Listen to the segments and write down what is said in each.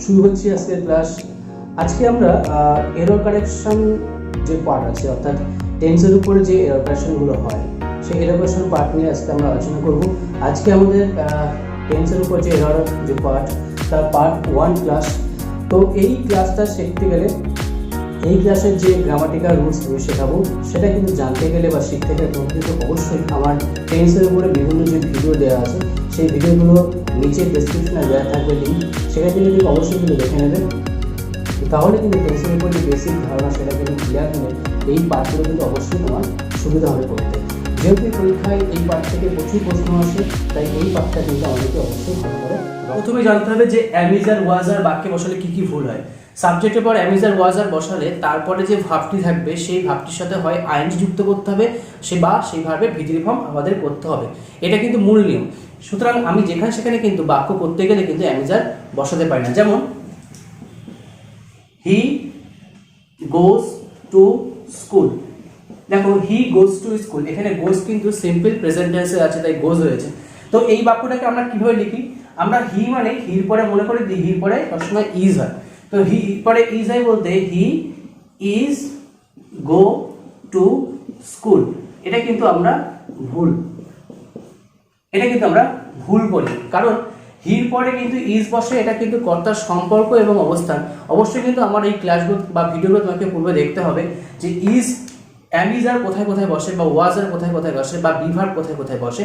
শুরু হচ্ছে আজকের ক্লাস। আজকে আমরা এরর কারেকশন যে পার্ট আছে, অর্থাৎ টেন্সের উপরে যে এরর কারেকশনগুলো হয়, সেই এরর কারেকশন পার্ট নিয়ে আজকে আমরা আলোচনা করব। আজকে আমাদের টেন্সের উপর যে এরর যে পার্ট, তার পার্ট 1 ক্লাস। তো এই ক্লাসটা শিখতে গেলে, এই ক্লাসের যে গ্রামাটিক্যাল রুলস আমি শেখাবো, সেটা কিন্তু জানতে গেলে বা শিখতে গেলে তোমাকে কিন্তু অবশ্যই আমার টেন্সের উপরে বিভিন্ন যে ভিডিও দেওয়া আছে, সেই ভিডিওগুলো নিচে ডেসক্রিপশনে দেওয়া থাকবে লিঙ্ক, সেটা থেকে কিন্তু অবশ্যই কিন্তু দেখে নেবে। তাহলে কিন্তু টেন্সের উপর যে বেসিক ধারণা, সেটা কিন্তু ক্লিয়ার হলে এই পার্টগুলো কিন্তু অবশ্যই তোমার সুবিধা হবে করতে। যেহেতু পরীক্ষায় এই পার্ট থেকে প্রচুর প্রশ্ন আসে, তাই এই পার্টটা কিন্তু আমাদেরকে অবশ্যই ভালো করে প্রথমে জানতে হবে যে অ্যামিজ আর ওয়াজ আর বাক্যে বসালে কি কি ভুল হয়। সাবজেক্টের পর অ্যামিজ আর ওয়াজ আর বসালে তারপরে যে ভাবটি থাকবে, সেই ভাবটির সাথে হয় আইএনজি যুক্ত করতে হবে, সেই ভার্বের ভিতরি ফর্ম আমাদের করতে হবে। এটা কিন্তু মূল নিয়ম। সুতরাং আমি যেখানে সেখানে কিন্তু বাক্য করতে গেলে কিন্তু অ্যামিজ আর বসাতে পারি না। যেমন হি গোজ টু স্কুল। দেখো, হি গোজ টু স্কুল, এখানে গোজ কিন্তু সিম্পল প্রেজেন্ট টেন্সে আছে, তাই গোজ হয়েছে। তো এই বাক্যটাকে আমরা কিভাবে লিখি? আমরা হি মানে হির পরে মনে করে দিই, হির পরে সবসময় ইজ হয়। তো হি পরে ইজ হয় বলতে he is go to school. এটা কিন্তু আমরা ভুল বলি, কারণ হির পরে কিন্তু ইজ বসে। এটা কিন্তু কর্তার সম্পর্ক এবং অবস্থান। অবশ্যই কিন্তু আমার এই ক্লাসগুলো বা ভিডিওগুলো তোমাকে পূর্বে দেখতে হবে যে ইজ, অ্যামিজ আর কোথায় কোথায় বসে, বা ওয়াজ আর কোথায় কোথায় বসে, বা বিভার কোথায় কোথায় বসে।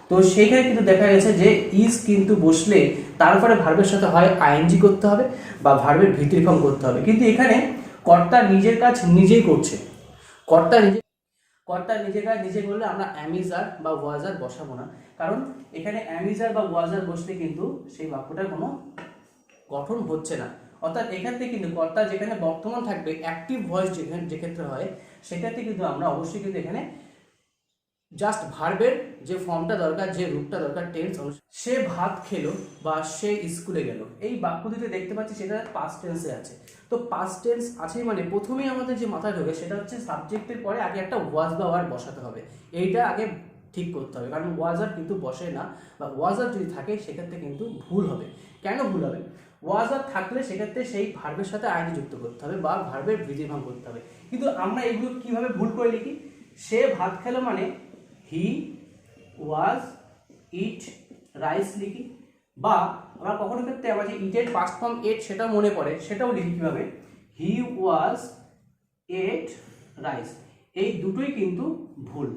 তো সেইখানে কিন্তু দেখা গেছে যে ইজ কিন্তু বসলে তারপরে ভার্বের সাথে হয় আইএনজি করতে হবে বা ভার্বের ভিতরি ফর্ম করতে হবে। কিন্তু এখানে কর্তা নিজের কাজ নিজেই করছে। কর্তা নিজের কাজ নিজে করলে আমরা অ্যামিজার বা ওয়াজার বসাবো না, কারণ এখানে অ্যামিজার বা ওয়াজার বসলে কিন্তু সেই বাক্যটার কোনো গঠন হচ্ছে না। অর্থাৎ এখান থেকে কিন্তু কর্তা যেখানে বর্তমান থাকবে, অ্যাক্টিভ ভয়েস যে ক্ষেত্রে হয়, সেক্ষেত্রে কিন্তু আমরা অবশ্যই কিন্তু এখানে জাস্ট ভার্বের যে ফর্মটা দরকার, যে রূপটা দরকার, টেন্স অনুসারে, সে ভাত খেলো বা সে স্কুলে গেল, এই বাক্য দুটো দেখতে পাচ্ছি সেটা পাস্ট টেন্সে আছে। তো পাস্ট টেন্স আছে মানে প্রথমেই আমাদের যে মাথায় ঢোকে সেটা হচ্ছে সাবজেক্টের পরে আগে একটা ওয়াজ বা ওয়ার বসাতে হবে। এইটা আগে ঠিক করতে হবে, কারণ ওয়াজার কিন্তু বসে না, বা ওয়াজার যদি থাকে সেক্ষেত্রে কিন্তু ভুল হবে। কেন ভুল হবে? ওয়াজার থাকলে সেক্ষেত্রে সেই ভার্বের সাথে আইডি যুক্ত করতে হবে বা ভার্বের ভিজিভাম করতে হবে। কিন্তু আমরা এগুলো কিভাবে ভুল করে লিখি? সে ভাত খেলো মানে হি ওয়াজ ইট রাইস লিখি, বা আমরা কখনো ক্ষেত্রে আমরা যে ইটের পাস্ট ফর্ম এট সেটাও মনে পড়ে, সেটাও লিখি কিভাবে? হি ওয়াজ এট রাইস। এই দুটোই কিন্তু ভুল।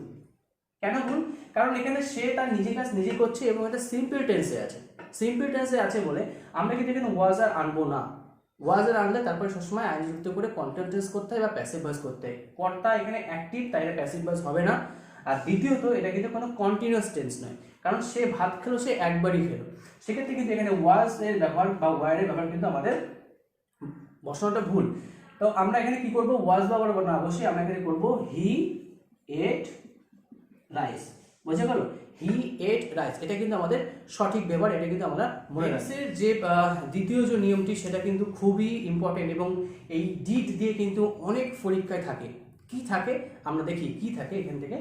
কেন ভুল? কারণ এখানে সে তার নিজের কাজ নিজে করছে এবং এটা সিম্পল টেন্সে আছে। সিম্পল টেন্সে আছে বলে আমরা কিন্তু এখানে ওয়াজ আর আনবো না। ওয়াজ আর আনলে তারপরে সবসময় আইন যুক্ত করে কন্টিনিউয়াস টেন্স করতে হয় বা প্যাসিভ ভয়েস করতে হয়। কর্তা এখানে অ্যাক্টিভ, তাই এটা প্যাসিভ ভয়েস হবে না। আর দ্বিতীয়ত, এটা কিন্তু কোনো কন্টিনিউয়াস টেন্স নয়, কারণ সে ভাত খেলো, সে একবারই খেলো। সেক্ষেত্রে কিন্তু এখানে ওয়াজ এর ব্যবহার বা ওয়ারের ব্যবহার কিন্তু আমাদের বসানোটা ভুল। তো আমরা এখানে কি করব? ওয়াজ ব্যবহার করবো না, অবশ্যই আমরা এখানে করবো হি এট রাইস। বুঝে গেল? হি এট রাইস, এটা কিন্তু আমাদের সঠিক ব্যবহার। এটা কিন্তু আমরা মনে রাখছি। যে দ্বিতীয় যে নিয়মটি, সেটা কিন্তু খুবই ইম্পর্টেন্ট এবং এই ডিড দিয়ে কিন্তু অনেক পরীক্ষায় থাকে। কি থাকে আমরা দেখি, কি থাকে এখান থেকে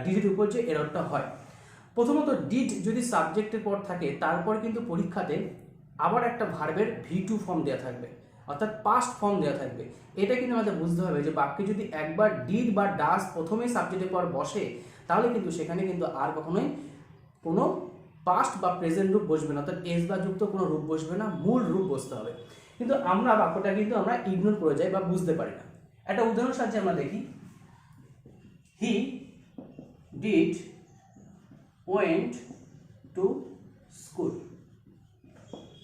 ডিডের উপর যে এররটা হয়। প্রথমত, ডিড যদি সাবজেক্টের পর থাকে, তারপর কিন্তু পরীক্ষাতে আবার একটা ভার্বের ভি2 ফর্ম দেওয়া থাকবে, অর্থাৎ পাস্ট ফর্ম দেওয়া থাকবে। এটা কিন্তু আমাদের বুঝতে হবে যে বাক্যে যদি একবার ডিড বা ডাস প্রথমেই সাবজেক্টের পর বসে, তাহলে কিন্তু সেখানে কিন্তু আর কখনোই কোনো পাস্ট বা প্রেজেন্ট রূপ বসবে না, অর্থাৎ এস বা যুক্ত কোনো রূপ বসবে না, মূল রূপ বসতে হবে। কিন্তু আমরা বাক্যটা কিন্তু আমরা ইগনোর করে যাই বা বুঝতে পারি না। একটা উদাহরণ সাহায্যে আমরা দেখি। He did went to school.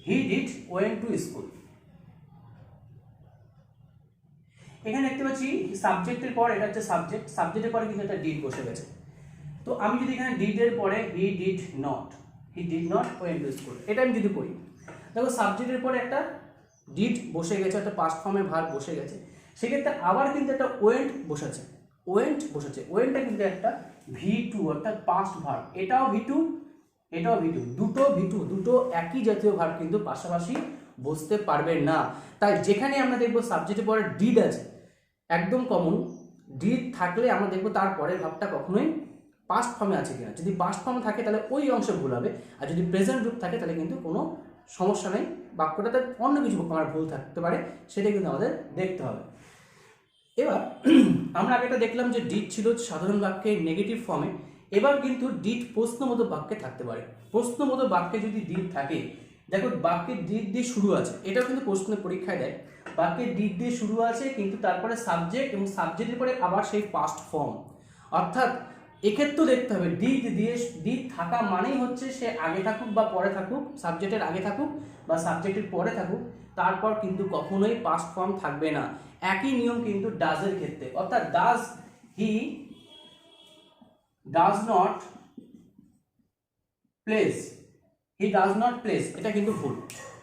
He did went to school. এখানে দেখতে পাচ্ছি সাবজেক্টের পর, এটা হচ্ছে সাবজেক্ট, সাবজেক্টের পরে কিন্তু একটা ডিড বসে গেছে। তো আমি যদি এখানে ডিডের পরে he did not went to school, এটা আমি যদি করি, দেখো সাবজেক্টের পরে একটা ডিড বসে গেছে, একটা পাস্ট ফর্মের ভার্ব বসে গেছে। সেক্ষেত্রে আবার কিন্তু একটা ওয়েন্ট বসেছে। ওয়েন্টটা কিন্তু একটা ভি2, অর্থাৎ পাস্ট ভার্ব। এটাও ভি2, দুটো একই জাতীয় ভার্ব কিন্তু পাশাপাশি বসতে পারবে না। তাই যেখানে আমরা দেখবো সাবজেক্টের পরে ডিড আছে, একদম কমন, ডিড থাকলে আমরা দেখবো তারপরের ভাবটা কখনোই পাস্ট ফর্মে আছে কিনা। যদি পাস্ট ফর্মে থাকে তাহলে ওই অংশে ভুল হবে, আর যদি প্রেজেন্ট রূপ থাকে তাহলে কিন্তু কোনো সমস্যা নেই, বাক্যটাতে অন্য কিছু আমার ভুল থাকতে পারে, সেটা কিন্তু আমাদের দেখতে হবে। এবার আমরা আগেটা দেখলাম যে ডিড ছিল সাধারণ বাক্যে নেগেটিভ ফর্মে, এবার কিন্তু ডিড প্রশ্নবোধক বাক্যে থাকতে পারে। প্রশ্নবোধক বাক্যে যদি ডিড থাকে, দেখো বাক্যের ডিড দিয়ে শুরু আছে, এটাও কিন্তু প্রশ্নের পরীক্ষায় দেয়, বাক্যের ডিড দিয়ে শুরু আছে কিন্তু তারপরে সাবজেক্ট এবং সাবজেক্টের পরে আবার সেই পাস্ট ফর্ম, অর্থাৎ এক্ষেত্রেও দেখতে হবে ডিড দিয়ে ডিড থাকা মানেই হচ্ছে সে আগে থাকুক বা পরে থাকুক, সাবজেক্টের আগে থাকুক বা সাবজেক্টের পরে থাকুক, তারপর কিন্তু কখনোই পাস্ট ফর্ম থাকবে না। একই নিয়ম কিন্তু ডাজের ক্ষেত্রে, অর্থাৎ হি ডাজ নট প্লেস, এটা কিন্তু ভুল।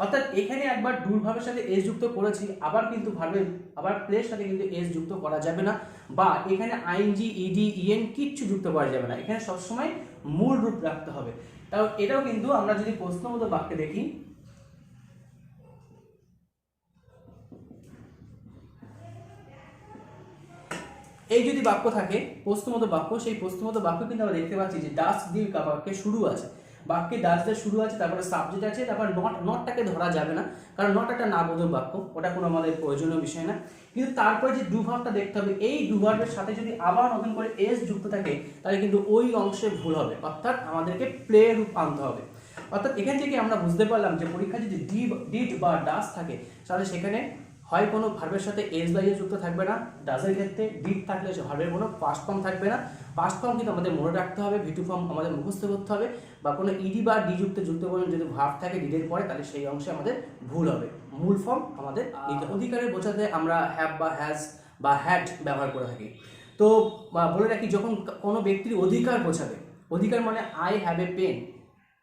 অর্থাৎ এখানে একবার ডুর ভার্বের সাথে এস যুক্ত করেছি, আবার কিন্তু আবার প্লেস সাথে কিন্তু এস যুক্ত করা যাবে না, বা এখানে আইএনজি ইডি ইএন কিচ্ছু যুক্ত করা যাবে না, এখানে সবসময় মূল রূপ রাখতে হবে। তাও এটাও কিন্তু আমরা যদি প্রশ্নবোধক বাক্যে দেখি, এই যদি বাক্য থাকে প্রশ্নবোধক বাক্য, সেই প্রশ্নবোধক বাক্য কিন্তু আমরা দেখতে পাচ্ছি যে ডাস দিয়ে বাক্যে শুরু আছে, বাক্যে ডাস দিয়ে শুরু আছে, তারপরে সাবজেক্ট আছে, তারপর নটটাকে ধরা যাবে না, কারণ নট একটা না বোধক বাক্য, ওটা কোনো আমাদের প্রয়োজনীয় বিষয় না। কিন্তু তারপরে যে ডু ভার্বটা দেখতে হবে, এই ডু ভার্বের সাথে যদি আবার নতুন করে এস যুক্ত থাকে, তাহলে কিন্তু ওই অংশে ভুল হবে, অর্থাৎ আমাদেরকে প্লে রূপ আনতে হবে। অর্থাৎ এখান থেকে আমরা বুঝতে পারলাম যে পরীক্ষায় যদি ডিড বা ডাস থাকে, তাহলে সেখানে হয় কোনো ভার্বের সাথে এস বা ইএস যুক্ত থাকবে না, ডাজের ক্ষেত্রে ডিড থাকলে সে ভার্বের কোনো পাস্ট ফর্ম থাকবে না, পাস্ট ফর্ম কিন্তু আমাদের মনে রাখতে হবে, ভিটু ফর্ম আমাদের মুখস্থ করতে হবে, বা কোনো ইডি বা ডি যুক্ত কোনো যদি ভার্ব থাকে ডিডের পরে, তাহলে সেই অংশে আমাদের ভুল হবে, মূল ফর্ম আমাদের নিতে হবে। অধিকারের বোঝাতে আমরা হ্যাভ বা হ্যাজ বা হ্যাড ব্যবহার করে থাকি। তো বলে রাখি, যখন কোনো ব্যক্তির অধিকার বোঝাবে, অধিকার মানে আই হ্যাভ এ পেন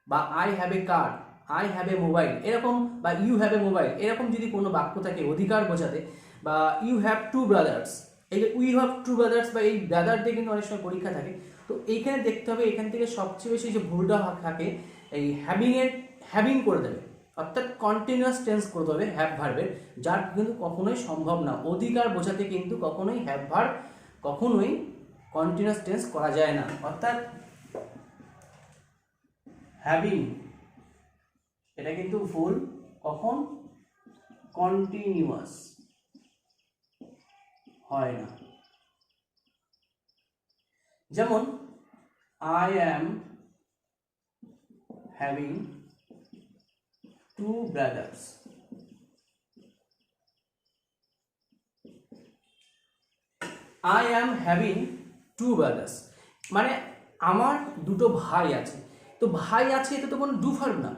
বা I have a car, I have a mobile এরকম, বা ইউ হ্যাভ এ মোবাইল এরকম যদি কোনো বাক্য থাকে অধিকার বোঝাতে, বা ইউ হ্যাভ টু ব্রাদার্স, এই যে উই হ্যাভ টু ব্রাদার্স বা এই ব্রাদার দিয়ে কিন্তু অনেক সময় পরীক্ষা থাকে। তো এইখানে দেখতে হবে, এখান থেকে সবচেয়ে বেশি যে ভুলটা থাকে এই হ্যাভিং করে দেবে, অর্থাৎ কন্টিনিউয়াস টেন্স করে দেবে হ্যাভ ভার্বের, যার কিন্তু কখনোই সম্ভব না। অধিকার বোঝাতে কিন্তু কখনোই হ্যাভ ভার্ব কখনোই কন্টিনিউয়াস টেন্স করা যায় না, অর্থাৎ হ্যাভিং এটা কিন্তু ভুল, কখন কন্টিনিউয়াস হয় না। যেমন I am having two brothers, I am having two brothers মানে আমার দুটো ভাই আছে। তো ভাই আছে, এটা তো কোনো ডু ভার্ব না,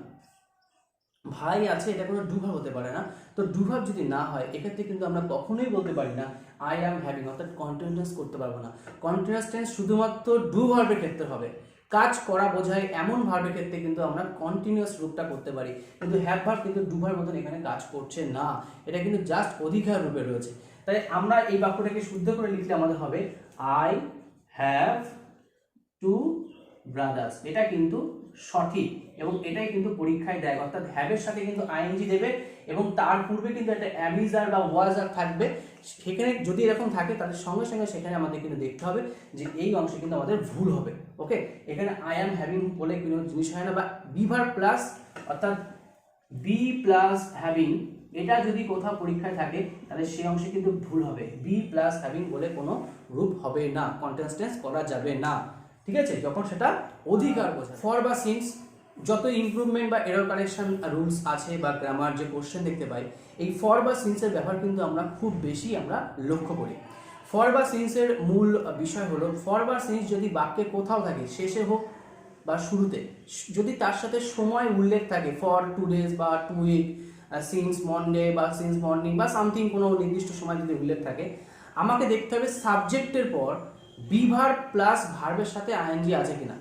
ভাই আছে এটা কোনো ডু ভার্ব হতে পারে না। তো ডু ভার্ব যদি না হয়, এক্ষেত্রে কিন্তু আমরা কখনোই বলতে পারি না আই অ্যাম হ্যাভিং, অর্থাৎ কন্টিনিউয়াস করতে পারবো না। কন্টিনিউয়াস টেন্স শুধুমাত্র ডু ভার্বের ক্ষেত্রে হবে, কাজ করা বোঝায় এমন ভার্বের ক্ষেত্রে কিন্তু আমরা কন্টিনিউয়াস রূপটা করতে পারি, কিন্তু হ্যাভ ভার্ব কিন্তু ডু ভার্ব মতন এখানে কাজ করছে না, এটা কিন্তু জাস্ট অধিকার রূপে রয়েছে। তাই আমরা এই বাক্যটাকে শুদ্ধ করে লিখলে আমাদের হবে আই হ্যাভ টু ব্রাদার্স, এটা কিন্তু সঠিক এবং এটাই কিন্তু পরীক্ষায় দেয়, অর্থাৎ হ্যাভের সাথে কিন্তু আইএনজি দেবে এবং তার পূর্বে কিন্তু একটা অ্যামিজার বা ওয়াজার থাকবে। সেখানে যদি এরকম থাকে, তাহলে সঙ্গে সঙ্গে সেখানে আমাদের কিন্তু দেখতে হবে যে এই অংশে কিন্তু আমাদের ভুল হবে। ওকে, এখানে আই অ্যাম হ্যাভিং বলে কোনো জিনিস হয় না, বা বিভার প্লাস অর্থাৎ বি প্লাস হ্যাভিং, এটা যদি কোথাও পরীক্ষায় থাকে তাহলে সেই অংশে কিন্তু ভুল হবে, বি প্লাস হ্যাভিং বলে কোনো রূপ হবে না, কন্টিনিউয়াস টেন্স করা যাবে না, ঠিক আছে, যখন সেটা অধিকার বোঝায়। ফর বা সিন্স যত ইমপ্রুভমেন্ট বা এরর কারেকশন রুলস আছে বা গ্রামার যে কোশ্চেন দেখতে পাই, এই ফর বা সিন্সের ব্যবহার কিন্তু আমরা খুব বেশি আমরা লক্ষ্য করি। ফর বা সিন্সের মূল বিষয় হলো, ফর বা সিন্স যদি বাক্যে কোথাও থাকে, শেষে হোক বা শুরুতে, যদি তার সাথে সময় উল্লেখ থাকে, ফর 2 days বা 2 week, সিন্স মনডে বা সিন্স মর্নিং বা সামথিং কোনো নির্দিষ্ট সময় যদি উল্লেখ থাকে, আমাকে দেখতে হবে সাবজেক্টের পর বিভার প্লাস ভার্বের সাথে আইএনজি আছে কিনা,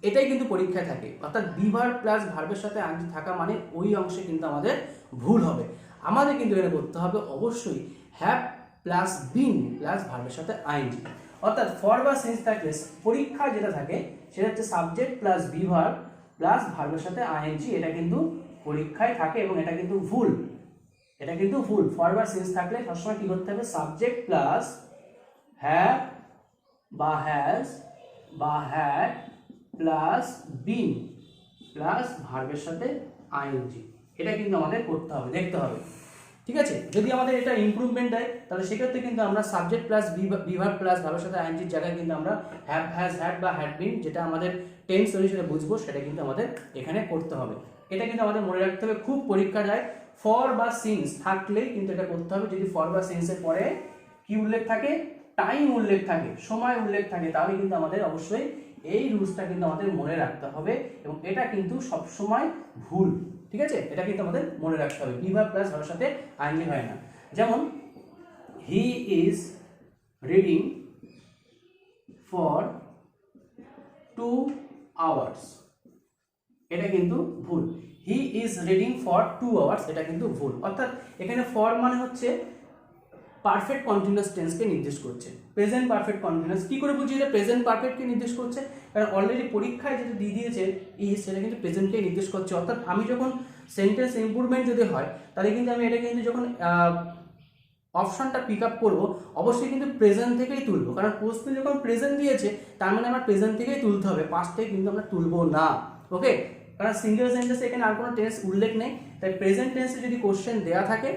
এটাই কিন্তু পরীক্ষায় থাকে। অর্থাৎ বিভার প্লাস ভার্বের সাথে আইএনজি থাকা মানে ওই অংশে কিন্তু আমাদের ভুল হবে। আমাদের কিন্তু এটা করতে হবে অবশ্যই হ্যাভ প্লাস বিন প্লাস ভার্বের সাথে আইএনজি, অর্থাৎ ফর বা সিন্স থাকলে পরীক্ষা যেটা থাকে সেটা হচ্ছে সাবজেক্ট প্লাস বিভার প্লাস ভার্বের সাথে আইএনজি, এটা কিন্তু পরীক্ষায় থাকে এবং এটা কিন্তু ভুল, এটা কিন্তু ভুল। ফর বা সিন্স থাকলে সবসময় কি করতে হবে, সাবজেক্ট প্লাস হ্যাভ বা হ্যাজ বা হ্যাড প্লাস বিন প্লাস ভার্বের সাথে আইএনজি, এটা কিন্তু আমাদের করতে হবে, দেখতে হবে, ঠিক আছে। যদি আমাদের এটা ইমপ্রুভমেন্ট দেয় তাহলে সেক্ষেত্রে কিন্তু আমরা সাবজেক্ট প্লাস বিভার প্লাস ভার্বের সাথে আইএনজির জায়গায় কিন্তু আমরা হ্যাভ, হ্যাজ, হ্যাড বা হ্যাড বিন, যেটা আমাদের টেন্স অনুসারে বুঝবো, সেটা কিন্তু আমাদের এখানে করতে হবে। এটা কিন্তু আমাদের মনে রাখতে হবে, খুব পরীক্ষা যায়। ফর বা সিন্স থাকলেই কিন্তু এটা করতে হবে। যদি ফর বা সিন্সের পরে কি উল্লেখ থাকে, টাইম উল্লেখ থাকে, সময় উল্লেখ থাকে, তাহলে কিন্তু আমাদের অবশ্যই এই রুলসটা কিন্তু আমাদের মনে রাখতে হবে, এবং এটা কিন্তু সবসময় ভুল, ঠিক আছে। এটা কিন্তু আমাদের মনে রাখতে হবে, বিভার প্লাস ভার্বের সাথে আইএনজি হয় না। যেমন he is reading for 2 hours, এটা কিন্তু ভুল। He is reading for 2 hours, এটা কিন্তু ভুল। অর্থাৎ এখানে ফর মানে হচ্ছে পারফেক্ট কন্টিনিউয়াস টেন্সকে নির্দেশ করছে। প্রেজেন্ট পারফেক্ট কন্টিনিউয়াস কি করে বুঝি এটা প্রেজেন্ট পারফেক্টকে নির্দেশ করছে? কারণ অলরেডি পরীক্ষায় যেটা দিয়ে দিয়েছে ইজ, সেটা কিন্তু প্রেজেন্টকেই নির্দেশ করছে। অর্থাৎ আমি যখন সেন্টেন্স ইমপ্রুভমেন্ট যদি হয়, তাহলে কিন্তু আমি এটা কিন্তু যখন অপশনটা পিক আপ করবো, অবশ্যই কিন্তু প্রেজেন্ট থেকেই তুলবো। কারণ প্রশ্ন যখন প্রেজেন্ট দিয়েছে, তার মানে আমার প্রেজেন্ট থেকেই তুলতে হবে, পাস্ট থেকে কিন্তু আমরা তুলবো না। ওকে, কারণ সিঙ্গেল সেন্টেন্সে এখানে আর কোনো টেন্স উল্লেখ নেই, তাই প্রেজেন্ট টেন্সে যদি কোশ্চেন দেওয়া থাকে,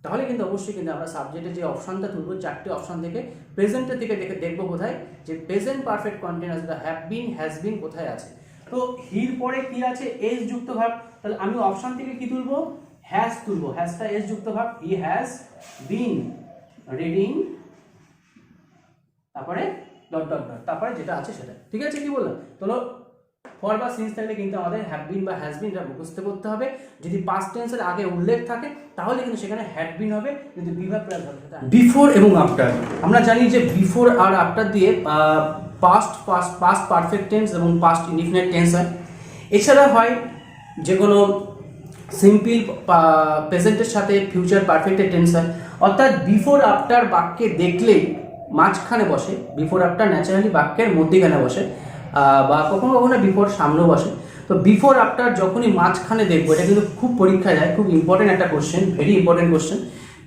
তাহলে কিন্তু অবশ্যই কিন্তু আমরা সাবজেক্টে যে অপশনটা তুলবো, 4টে অপশন থেকে প্রেজেন্টের থেকে দেখবো কোথায় যে প্রেজেন্ট পারফেক্ট কন্টিনিউয়াস, যেটা হ্যাভ বিন, হ্যাজ বিন কোথায় আছে। তো হির পরে কি আছে? এস যুক্ত ভার্ব। তাহলে আমি অপশন থেকে কি তুলবো? হ্যাজ তুলবো। হ্যাজটা এস যুক্ত verb. He has been reading, তারপরে ডট ডট ডট, তারপরে যেটা আছে সেটা, ঠিক আছে। কি বললাম? চলো, ফর বা সিন্স থাকলে কিন্তু আমাদের হ্যাভ বিন বা হ্যাজ বিন এটা মুখস্থ করতে হবে। যদি পাস্ট টেন্সের আগে উল্লেখ থাকে, তাহলে কিন্তু সেখানে হ্যাড বিন হবে। যদি বিভার প্লাস বিফোর এবং আফটার, আমরা জানি যে বিফোর আর আফটার দিয়ে পাস্ট পারফেক্ট টেন্স এবং পাস্ট ইনডিফিনিট টেন্স হয়। এছাড়া হয় যে কোনো সিম্পল প্রেজেন্টের সাথে ফিউচার পারফেক্টের টেন্স হয়। অর্থাৎ বিফোর আফটার বাক্যে দেখলেই মাঝখানে বসে, বিফোর আফটার ন্যাচারালি বাক্যের মধ্যেখানে বসে, বা কখনো কখনো বিফোর সামনেও বসে। তো বিফোর আফটার যখনই মাঝখানে দেখবো, এটা কিন্তু খুব পরীক্ষায় যায়, খুব ইম্পর্টেন্ট একটা question, very important question.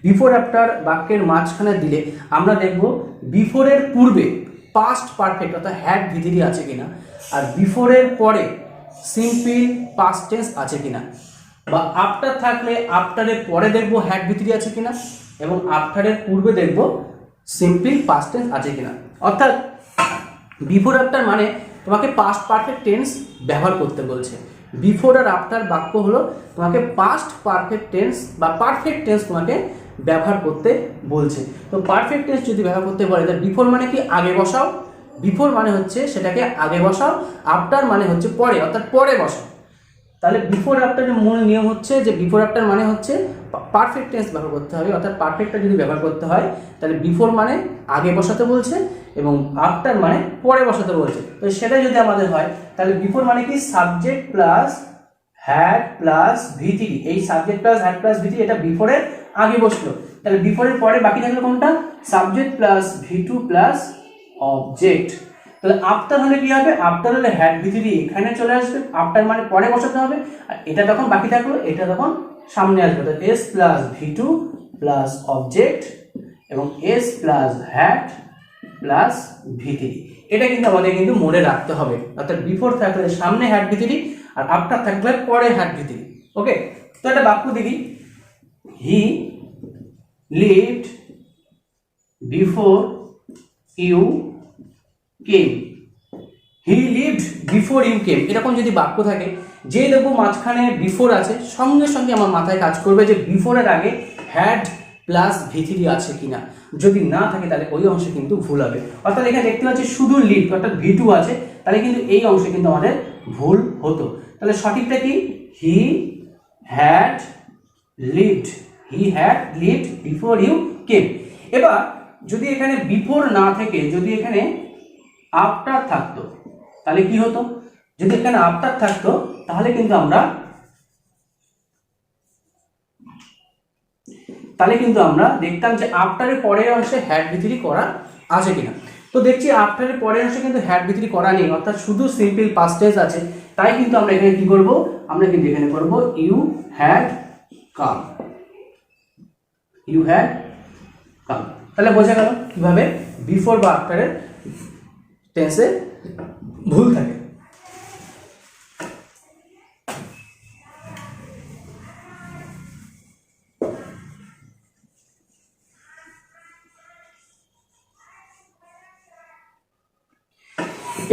Before after বাক্যের মাঝখানে দিলে আমরা দেখব বিফোরের পূর্বে পাস্ট পারফেক্ট অর্থাৎ হ্যাড ভিতরি আছে কিনা, আর বিফোরের পরে সিম্পল পাস্ট টেন্স আছে কিনা, বা আফটার থাকলে আফটারের পরে দেখবো হ্যাড ভিতরি আছে কিনা, এবং আফটারের পূর্বে দেখবো সিম্পল পাস্ট টেন্স আছে কিনা। অর্থাৎ বিফোর আফটার মানে তোমাকে পাস্ট পারফেক্ট টেন্স ব্যবহার করতে বলছে। বিফোর আর আফটার বাক্য হলো তোমাকে পাস্ট পারফেক্ট টেন্স বা পারফেক্ট টেন্স তোমাকে ব্যবহার করতে বলছে। তো পারফেক্ট টেন্স যদি ব্যবহার করতে বলে, তাহলে বিফোর মানে কি? আগে বসাও। বিফোর মানে হচ্ছে সেটাকে আগে বসাও, আফটার মানে হচ্ছে পরে, অর্থাৎ পরে বসাও। তাহলে বিফোর আফটারের মূল নিয়ম হচ্ছে যে বিফোর আফটার মানে হচ্ছে পারফেক্ট টেন্স ব্যবহার করতে হবে। অর্থাৎ পারফেক্টটা যদি ব্যবহার করতে হয়, তাহলে বিফোর মানে আগে বসাতে বলছে এবং আফটার মানে পরে বসাতে বলছে। তো সেটা যদি আমাদের হয়, তাহলে বিফোর মানে কি? Subject plus had plus V three. এই subject plus had plus V three, এটা বিফোরের আগে বসলো। তাহলে বিফোরের পরে বাকি থাকলো কোনটা? Subject plus V two plus object. তাহলে আফটার হলে কি হবে? আফটার হলে হ্যাড ভিতরি এখানে চলে আসবে, আফটার মানে পরে বসাতে হবে, আর এটা তখন বাকি থাকলো, এটা তখন সামনে আসবে। তো S plus V two plus object এবং S plus had plus V three, এটা কিন্তু আমাদের কিন্তু মনে রাখতে হবে। অর্থাৎ বিফোর থাকলে সামনে হ্যাড ভিতরি, আর আফটার থাকলে পরে হ্যাড ভিতরি। ওকে, তো একটা বাক্য দেখি। He lived before you came. He lived before you came, এরকম যদি বাক্য থাকে, যে দেখবো মাঝখানে বিফোর আছে, সঙ্গে সঙ্গে আমার মাথায় কাজ করবে যে বিফোরের আগে হ্যাড প্লাস ভিথিরি আছে কিনা। যদি না থাকে, তাহলে ওই অংশে কিন্তু ভুল হবে। অর্থাৎ এখানে দেখতে পাচ্ছি শুধু লিভড অর্থাৎ ভি2 আছে, তাহলে কিন্তু এই অংশে কিন্তু আমাদের ভুল হতো। তাহলে সঠিকটা কি? He had lived, he had lived before you came. এবার যদি এখানে বিফোর না থেকে যদি এখানে আফটার থাকতো, তাহলে কি হতো? যদি এখানে আফটার থাকতো, তাহলে কিন্তু আমরা দেখতাম যে আফটারের পরের অংশে হ্যাড ভিতরি করা আছে কিনা। তো দেখছি আফটারের পরের অংশে কিন্তু হ্যাড ভিতরি করা নেই, অর্থাৎ শুধু সিম্পল পাস্ট টেন্স আছে। তাই কিন্তু আমরা এখানে কি করব? আমরা কিন্তু এখানে করব you had come, you had come. তাহলে বোঝা গেল কিভাবে বিফোর বা আফটারের টেন্সে ভুল থাকে।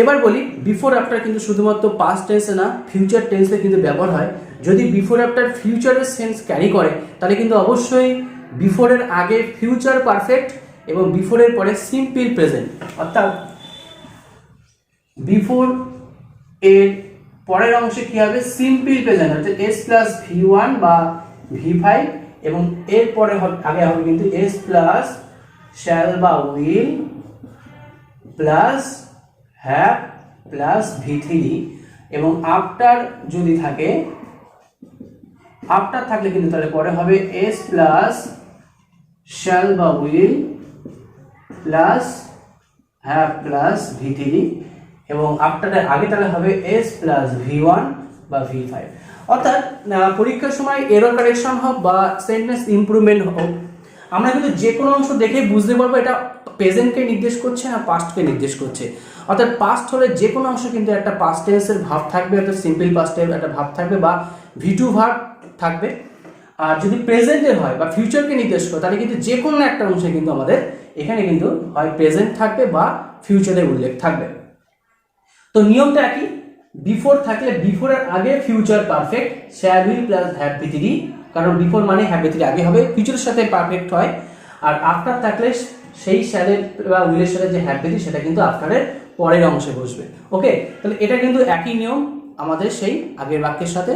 এবার বলি বিফোর আফটার কিন্তু শুধুমাত্র পাস্ট টেন্সে না ফিউচার টেন্সে কিন্তু ব্যবহার হয়। যদি বিফোর আফটার ফিউচারের সেন্স ক্যারি করে তাহলে কিন্তু অবশ্যই বিফোরের আগে ফিউচার পারফেক্ট এবং বিফোরের পরে সিম্পল প্রেজেন্ট, অর্থাৎ বিফোর এর পরের অংশে কি হবে সিম্পল প্রেজেন্ট, অর্থাৎ এস প্লাস ভি ওয়ান বা ভি ফাইভ এবং এর পরে আগে হবে কিন্তু এস প্লাস শ্যাল বা will plus have plus V three এবং আফটার যদি থাকে, আফটার থাকলে কিন্তু তাহলে পরে হবে এস প্লাস শ্যাল বা will plus have plus V three এবং আফটারের আগে তাহলে হবে এস প্লাস ভি ওয়ান বা ভি ফাইভ। অর্থাৎ পরীক্ষার সময় এরর কারেকশন হোক বা সেন্টেন্স ইমপ্রুভমেন্ট হোক, আমরা কিন্তু যে কোনো অংশ দেখে বুঝতে পারবো এটা প্রেজেন্টকে নির্দেশ করছে না পাস্টকে নির্দেশ করছে। অর্থাৎ পাস্ট হলে যে কোনো অংশ কিন্তু একটা পাস্ট টেন্সের ভাব থাকবে, অর্থাৎ সিম্পল পাস্টের একটা ভাব থাকবে বা ভি2 ভাব থাকবে। আর যদি প্রেজেন্টের হয় বা ফিউচারকে নির্দেশ করে তাহলে কিন্তু যে কোনো একটা অংশে কিন্তু আমাদের এখানে কিন্তু হয় প্রেজেন্ট থাকবে বা ফিউচারের উল্লেখ থাকবে। তো নিয়মটা একই, বিফোর থাকলে বিফোরের আগে future perfect shall will plus have V three, কারণ বিফোর মানে হ্যাভ ভি থ্রি আগে হবে, ফিউচারের সাথে পারফেক্ট হয়। আর আফটার থাকলে সেই শ্যালের বা উইলের সাথে যে হ্যাভ ভি থ্রি সেটা কিন্তু আফটারের পরের অংশে বসবে। ওকে, তাহলে এটা কিন্তু একই নিয়ম আমাদের সেই আগের বাক্যের সাথে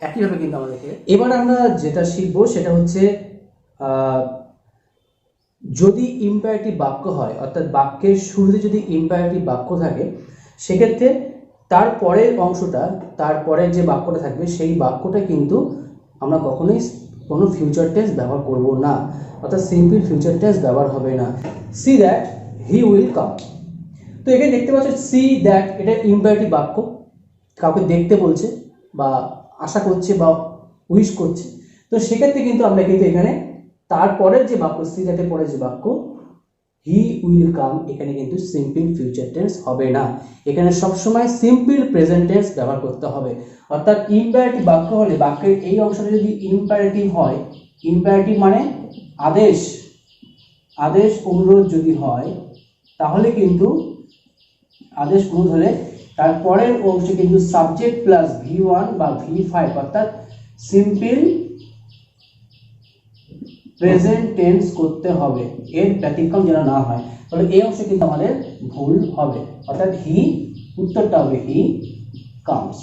একইভাবে কিন্তু আমাদেরকে। এবার আমরা যেটা শিখবো সেটা হচ্ছে যদি ইম্পারেটিভ বাক্য হয়, অর্থাৎ বাক্যের শুরুতে যদি ইম্পারেটিভ বাক্য থাকে সেক্ষেত্রে তারপরের অংশটা, তারপরের যে বাক্যটা থাকবে সেই বাক্যটা কিন্তু আমরা কখনোই কোনো ফিউচার টেন্স ব্যবহার করব না, অর্থাৎ সিম্পল ফিউচার টেন্স ব্যবহার হবে না। See that he will come, তো এখানে দেখতে পাচ্ছ সি দ্যাট এটা ইম্পারেটিভ বাক্য, কাউকে দেখতে বলছে বা আশা করছে বা উইশ করছে। তো সেক্ষেত্রে কিন্তু আমরা কিন্তু এখানে তারপরের যে বাক্য সি দ্যাটের পরে যে বাক্য হি উইল কাম, এখানে কিন্তু সিম্পল ফিউচার টেন্স হবে না, এখানে সবসময় সিম্পল প্রেজেন্ট টেন্স ব্যবহার করতে হবে। অর্থাৎ ইম্পারেটিভ বাক্য হলে বাক্যের এই অংশটা যদি ইম্পারেটিভ হয়, ইম্পারেটিভ মানে আদেশ, আদেশ অনুরোধ যদি হয় তাহলে কিন্তু আদেশ অনুরোধ হলে তারপরের অংশে কিন্তু সাবজেক্ট প্লাস ভি ওয়ান বা ভি ফাইভ অর্থাৎ সিম্পল প্রেজেন্ট টেন্স করতে হবে, এর ব্যতিক্রম যেন না হয়। তাহলে এই অংশে কিন্তু আমাদের ভুল হবে, অর্থাৎ হি উত্তরটা হবে হি কামস।